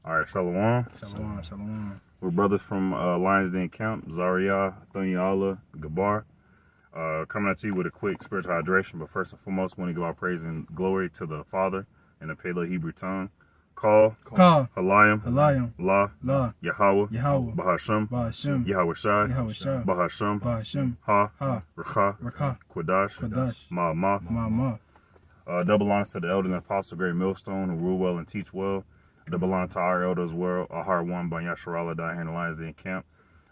All right, Shalom. Shalom, shalom. We're brothers from Lions Den Camp, Zaria, Thunyala, Gabar. Coming at you with a quick spiritual hydration, but first and foremost, we want to give our praise and glory to the Father in the Paleo Hebrew tongue. Call, Halayim, La, Yahweh, Bahasham, Yahweh Shai, Bahasham, Ha, Rakha, Quadash, Ma'amah. Double honors to the elders and apostles, great millstone, who rule well and teach well. Double honor to our elders, well, our heart one by Yasharallah, die in the Lions Den Camp.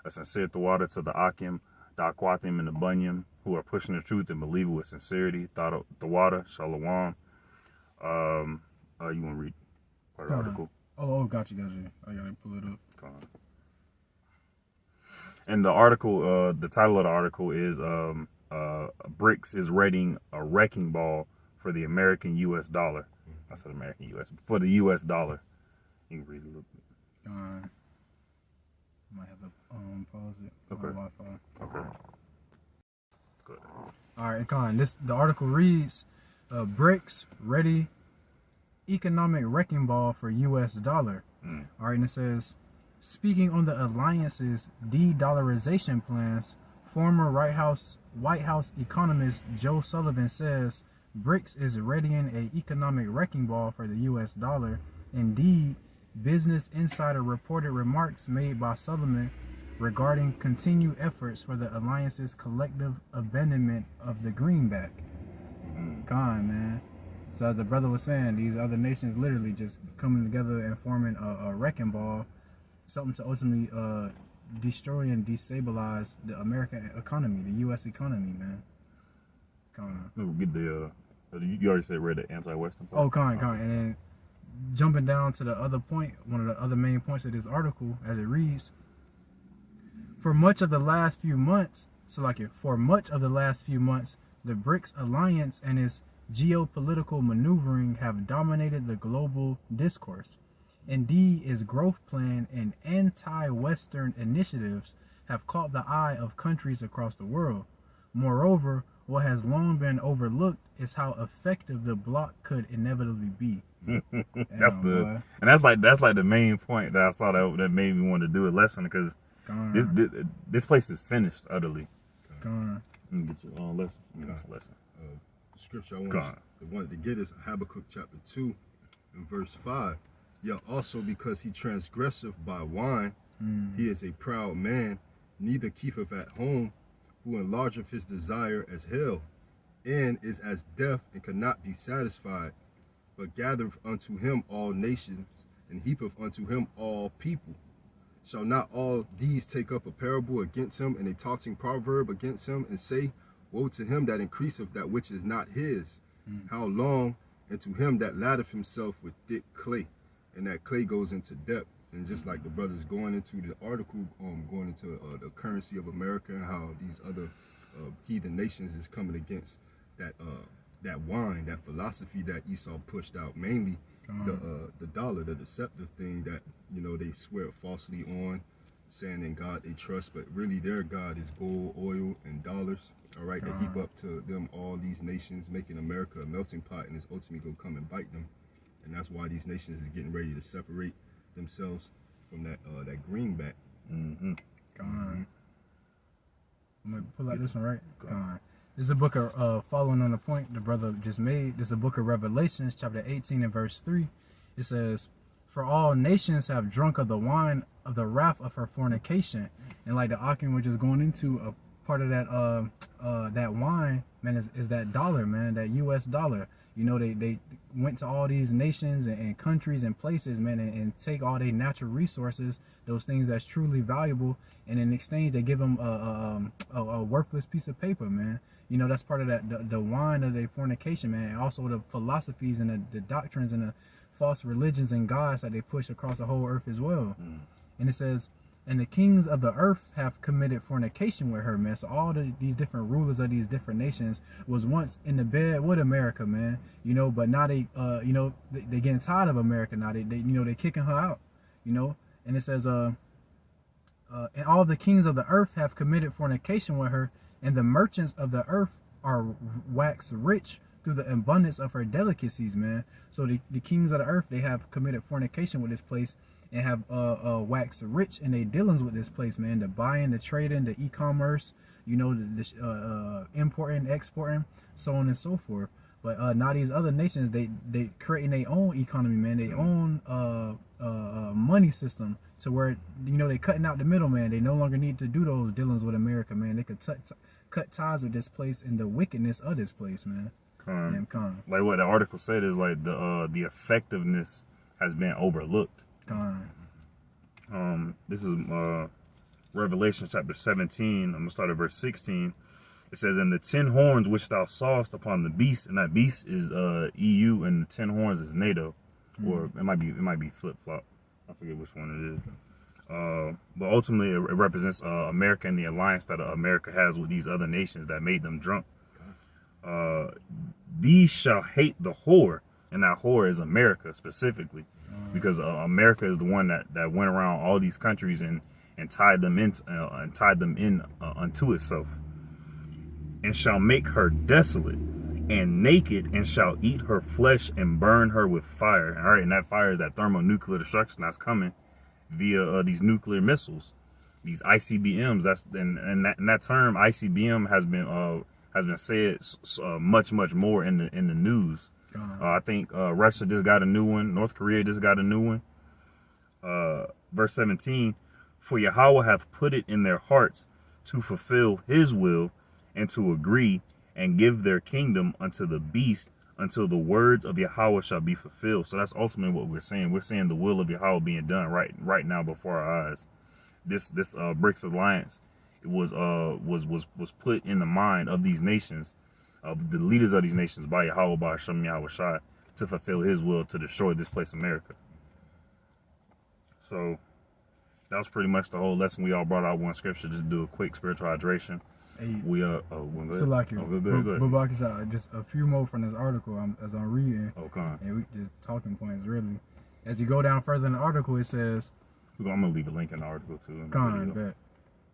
A sincere water to the Akim, the Aquatim, and the Bunyam, who are pushing the truth and believe it with sincerity. The water, Shalom. You want to read part of the article? Oh, got you. I gotta pull it up. And the article, the title of the article is BRICS is readying a wrecking ball for the American U.S. dollar. I said American U.S. For the U.S. dollar. You can read it a little bit. Might have to pause it. Okay. Wi-Fi. Okay. Good. All right, the article reads, BRICS ready economic wrecking ball for U.S. dollar. All right, and it says, speaking on the alliance's de-dollarization plans, former White House economist Joe Sullivan says BRICS is readying an economic wrecking ball for the U.S. dollar. Indeed, Business Insider reported remarks made by Sullivan regarding continued efforts for the alliance's collective abandonment of the greenback. Man. So as the brother was saying, these other nations literally just coming together and forming a wrecking ball, something to ultimately destroy and destabilize the American economy, the U.S. economy, man. We'll get the, you already said read the anti-Western part. Oh, and then jumping down to the other point, one of the other main points of this article, as it reads, for much of the last few months, the BRICS alliance and its geopolitical maneuvering have dominated the global discourse. Indeed, its growth plan and anti-Western initiatives have caught the eye of countries across the world. Moreover, what has long been overlooked is how effective the bloc could inevitably be. That's like the main point that I saw that made me want to do a lesson, because this place is finished utterly. Let me get your own lesson. The scripture I wanted to get is Habakkuk chapter 2 and verse 5. Yeah, also because he transgresseth by wine, he is a proud man, neither keepeth at home, who enlargeth his desire as hell, and is as deaf and cannot be satisfied, but gathereth unto him all nations, and heapeth unto him all people. Shall not all these take up a parable against him, and a taunting proverb against him, and say, woe to him that increaseth that which is not his? How long? And to him that laddeth himself with thick clay, and that clay goes into depth. And just like the brothers going into the article, going into the currency of America, and how these other heathen nations is coming against that wine, that philosophy that Esau pushed out, mainly the dollar, the deceptive thing that, you know, they swear falsely on, saying in God they trust, but really their God is gold, oil, and dollars. All right, they heap up to them all these nations, making America a melting pot, and it's ultimately gonna come and bite them. And that's why these nations is getting ready to separate themselves from that greenback. I'm gonna pull out this one, right? This is a book of, following on the point the brother just made, this is a book of Revelations, chapter 18 and verse 3. It says, for all nations have drunk of the wine of the wrath of her fornication. And like the Akim was just going into, a part of that wine, man, is that dollar, man, that U.S. dollar. You know, they went to all these nations and countries and places, man, and take all their natural resources, those things that's truly valuable, and in exchange they give them a worthless piece of paper, man. You know, that's part of that the wine of their fornication, man. And also the philosophies and the doctrines and the false religions and gods that they push across the whole earth as well. And it says, and the kings of the earth have committed fornication with her, man. So all these different rulers of these different nations was once in the bed with America, man. You know, but now they, you know, they getting tired of America now. They you know, they kicking her out, you know. And it says, and all the kings of the earth have committed fornication with her, and the merchants of the earth are waxed rich through the abundance of her delicacies, man. So the kings of the earth, they have committed fornication with this place, and have waxed rich in their dealings with this place, man. The buying, the trading, the e-commerce, you know, the importing, exporting, so on and so forth. But now these other nations, they creating their own economy, man, their own money system, to where, you know, they cutting out the middleman. They no longer need to do those dealings with America, man. They could cut ties with this place and the wickedness of this place, man. Like what the article said is like the effectiveness has been overlooked. This is Revelation chapter 17. I'm gonna start at verse 16. It says, "And the 10 horns which thou sawest upon the beast," and that beast is EU, and the 10 horns is NATO, or it might be flip flop. I forget which one it is. But ultimately, it represents America and the alliance that America has with these other nations that made them drunk. These shall hate the whore, and that whore is America specifically, because America is the one that went around all these countries and tied them in unto itself, and shall make her desolate and naked, and shall eat her flesh and burn her with fire. All right, and that fire is that thermonuclear destruction that's coming via these nuclear missiles, these ICBMs. And that term ICBM has been said much more in the news. I think Russia just got a new one. North Korea just got a new one. Verse 17, "For Yahweh hath put it in their hearts to fulfill his will, and to agree and give their kingdom unto the beast, until the words of Yahweh shall be fulfilled." So that's ultimately what we're saying. We're seeing the will of Yahweh being done right now before our eyes. This BRICS alliance, it was put in the mind of these nations, of the leaders of these nations, by Yahweh, by Hashem Yahweh Shai, to fulfill his will to destroy this place, America. So that was pretty much the whole lesson. We all brought out one scripture just to do a quick spiritual hydration. Hey, we good. Just a few more from this article as I'm reading. And we just talking points really. As you go down further in the article, it says, I'm gonna leave a link in the article too. Bet.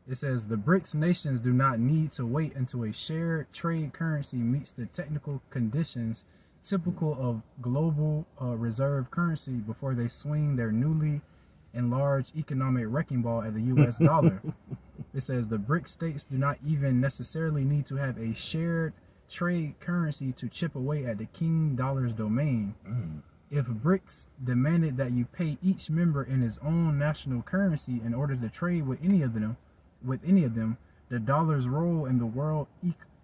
It says the BRICS nations do not need to wait until a shared trade currency meets the technical conditions typical of global reserve currency before they swing their newly enlarged economic wrecking ball at the US dollar. It says the BRICS states do not even necessarily need to have a shared trade currency to chip away at the king dollar's domain. If BRICS demanded that you pay each member in his own national currency in order to trade with any of them, the dollar's role in the world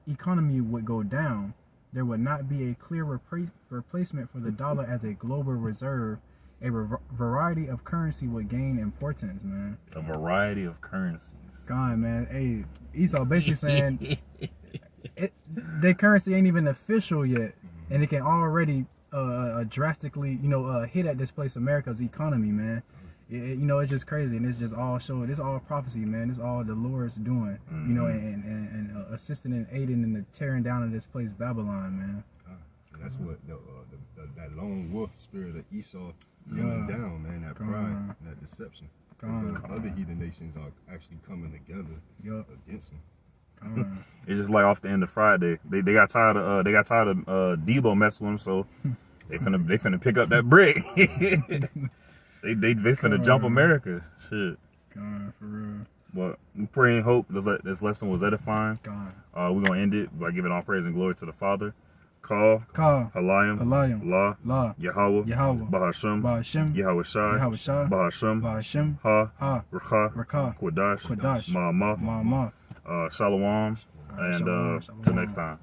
economy would go down. There would not be a clear replacement for the dollar as a global reserve. A variety of currency would gain importance, man. A variety of currencies. God, man. Hey, Esau basically saying their currency ain't even official yet, and it can already drastically, hit at this place, America's economy, man. It's just crazy, and it's just all showing. It's all prophecy, man. It's all the Lord's doing, and assisting and aiding in the tearing down of this place, Babylon, man. That's what that lone wolf spirit of Esau coming down, man. That pride, that deception. The other heathen nations are actually coming together against them. It's just like off the end of Friday. They got tired of Debo messing with them, so they finna pick up that brick. they finna jump America. Shit. God, for real. Well, we pray and hope that this lesson was edifying. God. We're gonna end it by giving all praise and glory to the Father. Ka, Halayim, La, Yahweh, Bahashem, Yahweh Shai, Bahashem, Ha, Rakah, Quadash, Ma'amah, Shalom, and till next time.